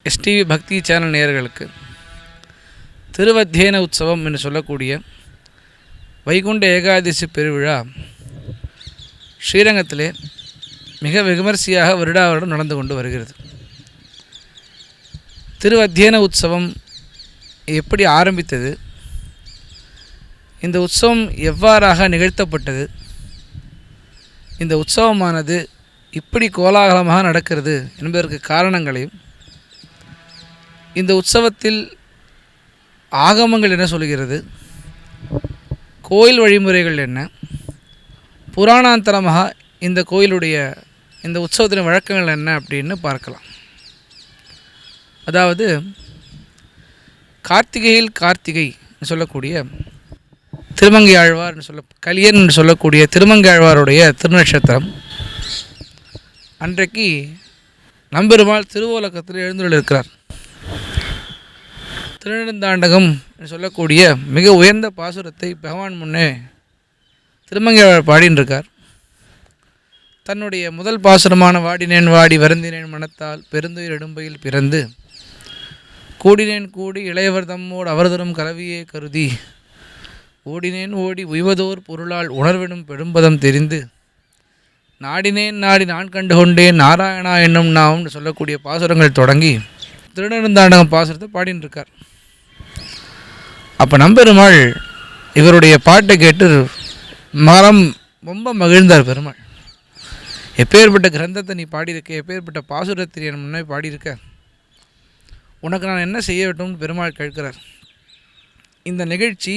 STV பக்தி channel நேயர்களுக்கு திருவத்தியன உற்சவம் என்று சொல்லக்கூடிய வைகுண்ட ஏகாதசி பெருவிழா ஸ்ரீரங்கத்திலே மிக விமரிசையாக வருடா வருடம் நடந்து கொண்டு வருகிறது. திருவத்தியன உற்சவம் எப்படி ஆரம்பித்தது, இந்த உற்சவம் எவ்வாறாக நிகழ்த்தப்பட்டது, இந்த உற்சவமானது இப்படி கோலாகலமாக நடக்கிறது என்பதற்கு காரணங்களையும், இந்த உற்சவத்தில் ஆகமங்கள் என்ன சொல்கிறது, கோயில் வழிமுறைகள் என்ன, புராணாந்தரமாக இந்த கோயிலுடைய இந்த உற்சவத்தின் வழக்கங்கள் என்ன அப்படின்னு பார்க்கலாம். அதாவது கார்த்திகையில் கார்த்திகை சொல்லக்கூடிய திருமங்கை ஆழ்வார் கலியன் என்று சொல்லக்கூடிய திருமங்கை ஆழ்வாருடைய திருநட்சத்திரம் அன்றைக்கு நம்பெருமாள் திருவோலக்கத்தில் எழுந்துள்ளிருக்கிறார். திருநெடுந்தாண்டகம் என்று சொல்லக்கூடிய மிக உயர்ந்த பாசுரத்தை பகவான் முன்னே திருமங்கை ஆழ்வார் பாடின்னு இருக்கார். தன்னுடைய முதல் பாசுரமான வாடினேன் வாடி வருந்தினேன் மனத்தால் பெருந்துயிர் இடும்பையில் பிறந்து கூடினேன் கூடி இளையவர் தம்மோடு அவர்தரும் கலவியே கருதி ஓடினேன் ஓடி உய்வதோர் பொருளால் உணர்விடும் பெரும்பதம் தெரிந்து நாடினேன் நாடி நான் கண்டு கொண்டேன் நாராயணா என்னும் நாம்னு சொல்லக்கூடிய பாசுரங்கள் தொடங்கி திருநெடுந்தாண்டகம் பாசுரத்தை பாடின்னு இருக்கார். அப்போ நம்பெருமாள் இவருடைய பாட்டை கேட்டு ரொம்ப மகிழ்ந்தார். பெருமாள், எப்பேற்பட்ட கிரந்தத்தை நீ பாடியிருக்க, எப்பேற்பட்ட பாசுரத்தை என் முன்னே பாடியிருக்க, உனக்கு நான் என்ன செய்ய வேண்டும்னு பெருமாள் கேட்கிறார். இந்த நிகழ்ச்சி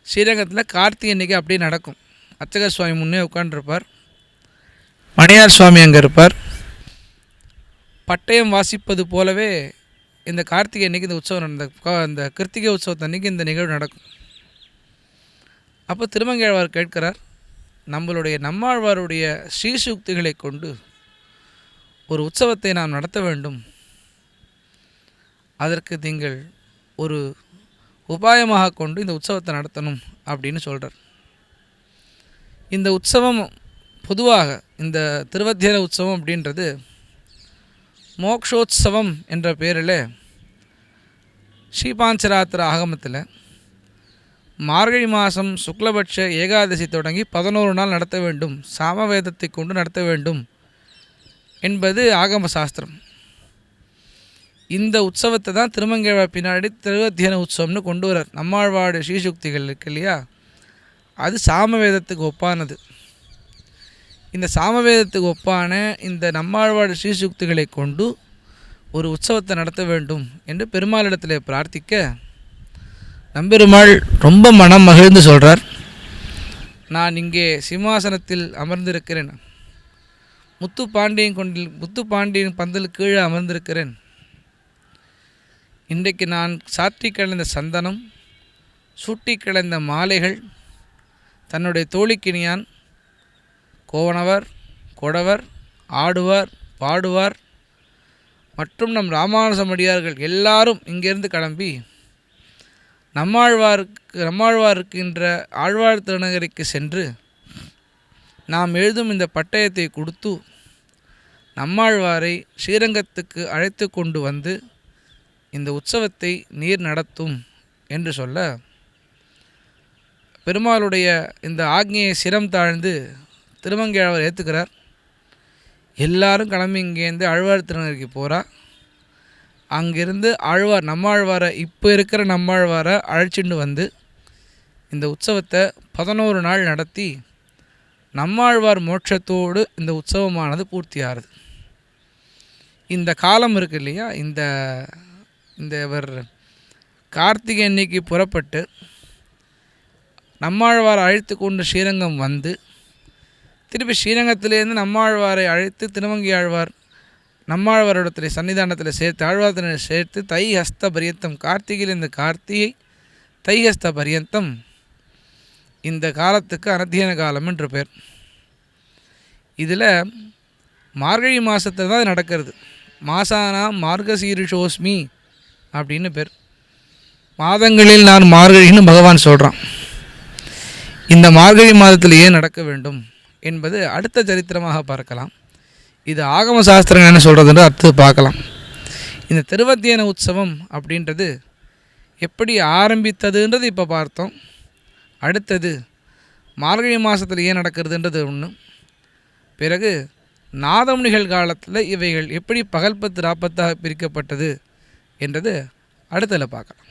ஸ்ரீரங்கத்தில் கார்த்திகை அன்றைக்கி அப்படியே நடக்கும். அர்ச்சகர் சுவாமி முன்னே உட்காண்டிருப்பார், மணியார் சுவாமி அங்கே இருப்பார். பட்டயம் வாசிப்பது போலவே இந்த கார்த்திகை அன்றைக்கி இந்த உற்சவம் இந்த கிருத்திகை உற்சவத்தை அன்றைக்கி இந்த நிகழ்வு நடக்கும். அப்போ திருமங்கையாழ்வார் கேட்கிறார், நம்மாழ்வாருடைய ஸ்ரீசூக்திகளை கொண்டு ஒரு உற்சவத்தை நாம் நடத்த வேண்டும், அதற்கு நீங்கள் ஒரு உபாயமாக கொண்டு இந்த உற்சவத்தை நடத்தணும் அப்படின்னு சொல்கிறார். இந்த உற்சவம் பொதுவாக இந்த திருவத்தியன உற்சவம் அப்படின்றது மோக்ஷோத்சவம் என்ற பெயரில் ஸ்ரீபாஞ்சராத்திர ஆகமத்தில் மார்கழி மாதம் சுக்லபட்ச ஏகாதசி தொடங்கி 11 நாள் நடத்த வேண்டும், சாமவேதத்தை கொண்டு நடத்த வேண்டும் என்பது ஆகம சாஸ்திரம். இந்த உற்சவத்தை தான் திருமங்கையாழ்வார் பின்னாடி திருவத்தியன உற்சவம்னு கொண்டு வரார். நம்மாழ்வாடு ஸ்ரீசுக்திகள் இருக்கு இல்லையா, அது சாமவேதத்துக்கு ஒப்பானது. இந்த சாமவேதத்துக்கு ஒப்பான இந்த நம்மாழ்வாடு ஸ்ரீசுக்திகளை கொண்டு ஒரு உற்சவத்தை நடத்த வேண்டும் என்று பெருமாளிடத்தில் பிரார்த்திக்க நம்பெருமாள் ரொம்ப மனம் மகிழ்ந்து சொல்கிறார், நான் இங்கே சிம்மாசனத்தில் அமர்ந்திருக்கிறேன், முத்துப்பாண்டியன் பந்தல் கீழே அமர்ந்திருக்கிறேன். இன்றைக்கு நான் சாற்றி கிளந்த சந்தனம், சூட்டி கிளந்த மாலைகள் தன்னுடைய தோழிக்கினியான் கோவணவர், கொடவர், ஆடுவார், பாடுவார் மற்றும் நம் ராமானுஜமடியார்கள் எல்லாரும் இங்கிருந்து கிளம்பி நம்மாழ்வார்க்கின்ற ஆழ்வார் திருநகரிக்கு சென்று நாம் எழுதும் இந்த பட்டயத்தை கொடுத்து நம்மாழ்வாரை ஸ்ரீரங்கத்துக்கு அழைத்து கொண்டு வந்து இந்த உற்சவத்தை நீர் நடத்தும் என்று சொல்ல பெருமாளுடைய இந்த ஆக்ஞையை சிரம் தாழ்ந்து திருமங்கையாழ்வார் ஏற்றுக்கிறார். எல்லாரும் கிளம்பி இங்கேருந்து ஆழ்வார் திருநகருக்கு போகிறா. அங்கிருந்து நம்மாழ்வாரை இப்போ இருக்கிற நம்மாழ்வாரை அழைச்சிட்டு வந்து இந்த உற்சவத்தை 11 நாள் நடத்தி நம்மாழ்வார் மோட்சத்தோடு இந்த உற்சவமானது பூர்த்தியாகுது. இந்த காலம் இருக்கு இல்லையா, இந்த இவர் கார்த்திகை அன்னைக்கு புறப்பட்டு நம்மாழ்வாரை அழைத்து கொண்டு ஸ்ரீரங்கம் வந்து திருப்பி ஸ்ரீரங்கத்திலேருந்து நம்மாழ்வாரை அழைத்து திருமங்கையாழ்வார் நம்மாழ்வாரிடத்தில் சன்னிதானத்தில் சேர்த்து ஆழ்வார்த்தினை சேர்த்து தை ஹஸ்த பரியந்தம், கார்த்திகையில் இந்த கார்த்திகை தை ஹஸ்த பரியந்தம் இந்த காலத்துக்கு அனத்தியன காலம் என்று பேர். இதில் மார்கழி மாதத்தில் தான் நடக்கிறது. மாசானா மார்கசீரிஷோஸ்மி அப்படின்னு பேர். மாதங்களில் நான் மார்கழின்னு பகவான் சொல்கிறான். இந்த மார்கழி மாதத்தில் ஏன் நடக்க வேண்டும் என்பது அடுத்த சரித்திரமாக பார்க்கலாம். இது ஆகம சாஸ்திரம் என்ன சொல்கிறதுன்னு அடுத்து பார்க்கலாம். இந்த திருவத்தியன உற்சவம் அப்படின்றது எப்படி ஆரம்பித்ததுன்றது இப்போ பார்த்தோம். அடுத்தது மார்கழி மாதத்தில் ஏன் நடக்கிறதுன்றது ஒன்று. பிறகு நாதமுனிகள் காலத்தில் இவைகள் எப்படி பகல் 10 ராப்பத்தாக பிரிக்கப்பட்டது என்றது அடுத்ததில் பார்க்கலாம்.